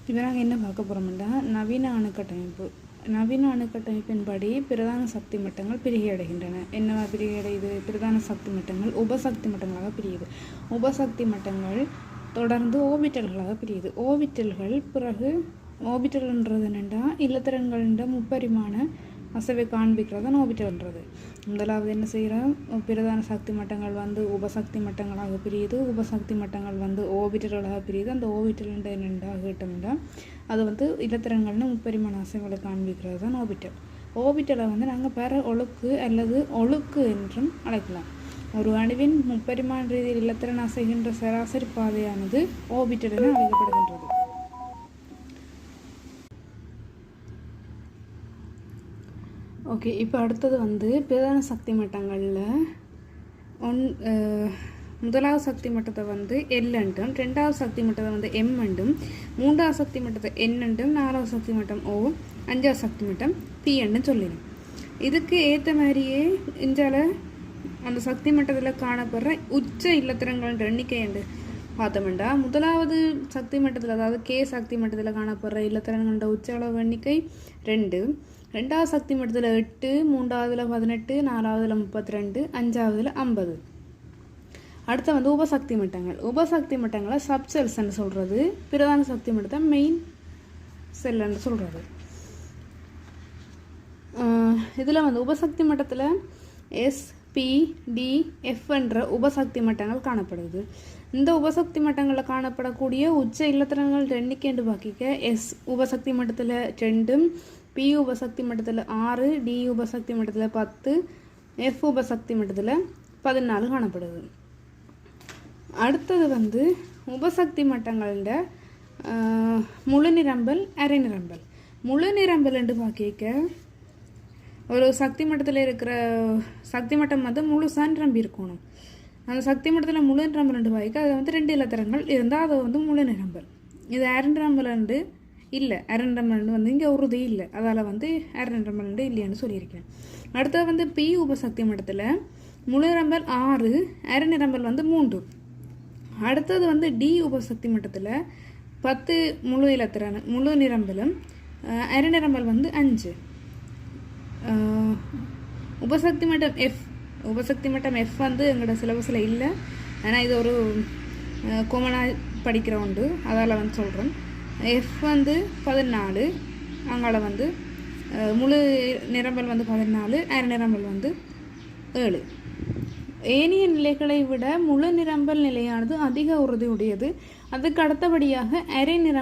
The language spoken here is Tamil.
இப்போ நாங்கள் என்ன பார்க்க போகிறோம்னா நவீன அணுக்கட்டமைப்பு. நவீன அணுக்கட்டமைப்பின்படி பிரதான சக்தி மட்டங்கள் பிரிகையடைகின்றன. என்னவா பிரிகையடையுது? பிரதான சக்தி மட்டங்கள் உபசக்தி மட்டங்களாக பிரியுது. உபசக்தி மட்டங்கள் தொடர்ந்து ஓபிட்டல்களாக பிரியுது. ஓபிட்டல்கள் பிறகு ஓபிட்டல்ன்றது என்னென்னா இல்லத்திரன்களின் முப்பரிமாண அசைவை காண்பிக்கிறதான் ஓபிட்டல்ன்றது. முதலாவது என்ன செய்கிறோம்? பிரதான சக்தி மட்டங்கள் உபசக்தி மட்டங்களாக பிரியுது. உபசக்தி மட்டங்கள் ஓபிட்டல்களாக பிரியுது. அந்த ஓபிட்டல் என்னென்னா கேட்டோம்னா அது இல்லத்திரன்கள்னு முப்பரிமாண அசைவுகளை காண்பிக்கிறது தான் ஓபிட்டல். ஓபிட்டலை நாங்கள் பெற ஒழுக்கு அல்லது ஒழுக்கு என்றும் அழைக்கலாம். ஒரு அணுவின் முப்பரிமாண ரீதியில் இல்லத்திரன் அசைகின்ற சராசரி பாதையானது ஓபிட்டல் என அழைக்கப்படுகின்றது. ஓகே, இப்போ அடுத்தது பிரதான சக்தி மட்டங்களில் முதலாவது சக்தி மட்டத்தை எல் என்றும், ரெண்டாவது சக்தி மட்டத்தை எம் என்றும், மூன்றாவது சக்தி மட்டத்தை என் என்றும், நாலாவது சக்தி மட்டம் ஓ, அஞ்சாவது சக்தி மட்டம் பி என்று சொல்லிடும். இதுக்கு ஏற்ற மாதிரியே இந்தியாவில் அந்த சக்தி மட்டத்தில் காணப்படுற உச்ச இல்லத்திரங்கள் எண்ணிக்கை என்று பார்த்தோம்னா முதலாவது சக்தி மட்டத்தில், அதாவது கே சக்தி மட்டத்தில் காணப்படுற இல்லத்திரங்களோட உச்ச அளவு எண்ணிக்கை 2, ரெண்டாவது சக்தி மட்டத்தில் 8, மூன்றாவதுல 18, நாலாவதுல 32, அஞ்சாவதுல 50. அடுத்த உபசக்தி மட்டங்கள். உபசக்தி மட்டங்களை சப்செல்ஸ்ன்னு சொல்கிறது. பிரதான சக்தி மட்டத்தை மெயின் செல்லுன்னு சொல்கிறது. இதில் உபசக்தி மட்டத்தில் எஸ், பி, டி, எஃப் என்ற உபசக்தி மட்டங்கள் காணப்படுது. இந்த உபசக்தி மட்டங்களில் காணப்படக்கூடிய உச்ச இல்லத்திரங்கள் எண்ணிக்கை என்று பார்க்க எஸ் உபசக்தி மட்டத்தில் 2, பி உபசக்தி மட்டத்தில் 6, டி உபசக்தி மட்டத்தில் 10, எஃப் உபசக்தி மட்டத்தில் 14 காணப்படுது. அடுத்தது உபசக்தி மட்டங்களோட முழு நிரம்பல், அரை நிரம்பல். முழு நிரம்பல் என்று பார்க்க ஒரு சக்தி மட்டத்தில் இருக்கிற சக்தி மட்டம் முழுசாக நிரம்பி இருக்கணும். அந்த சக்தி மட்டத்தில் முழு நிரம்பல் என்று பார்க்க அது 2 இல்லத்திரங்கள் இருந்தால் அது முழு நிரம்பல். இது அரை நிரம்பல் இல்லை, அரை நிரம்பல் இங்கே உறுதி இல்லை, அதால் அரை நிரம்பல் இல்லைன்னு சொல்லியிருக்கேன். அடுத்தது பி உபசக்தி மட்டத்தில் முழு நிரம்பல் 6, அரை நிரம்பல் 3. அடுத்தது டி உபசக்தி மட்டத்தில் 10 முழு நிரம்பலும், அரை நிரம்பல் 5. உபசக்தி மட்டம் எஃப். உபசக்தி மட்டம் எஃப் எங்களோட சிலபஸில் இல்லை, ஆனால் இது ஒரு கோமனாக படிக்கிற உண்டு, அதால் சொல்கிறேன். எஃப் 14, அங்கால முழு நிரம்பல் 14, அரை நிரம்பல் 7. ஏனைய நிலைகளை விட முழு நிரம்பல் நிலையானது அதிக உறுதியுடையது. அதுக்கு அடுத்தபடியாக அரை நிரம்பல்